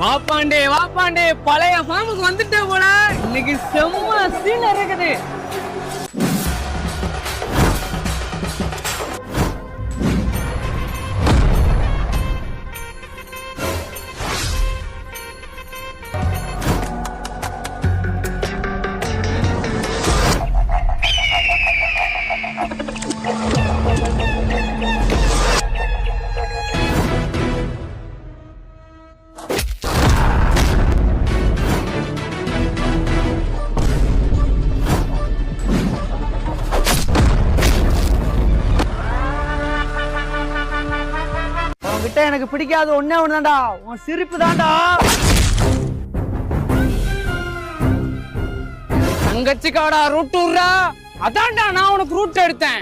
வாப்பாண்டே பழைய ஃபார்முக்கு வந்துட்டே போல. இன்னைக்கு செம்ம சீன் இருக்குது. உன்கிட்ட எனக்கு பிடிக்காத ஒண்ணே ஒண்ணுதான்டா, உன் சிரிப்பு தான்டா. தங்கச்சிக்காடா ரூட் விடுறா, அதான்டா நான் உனக்கு ரூட் எடுத்தேன்.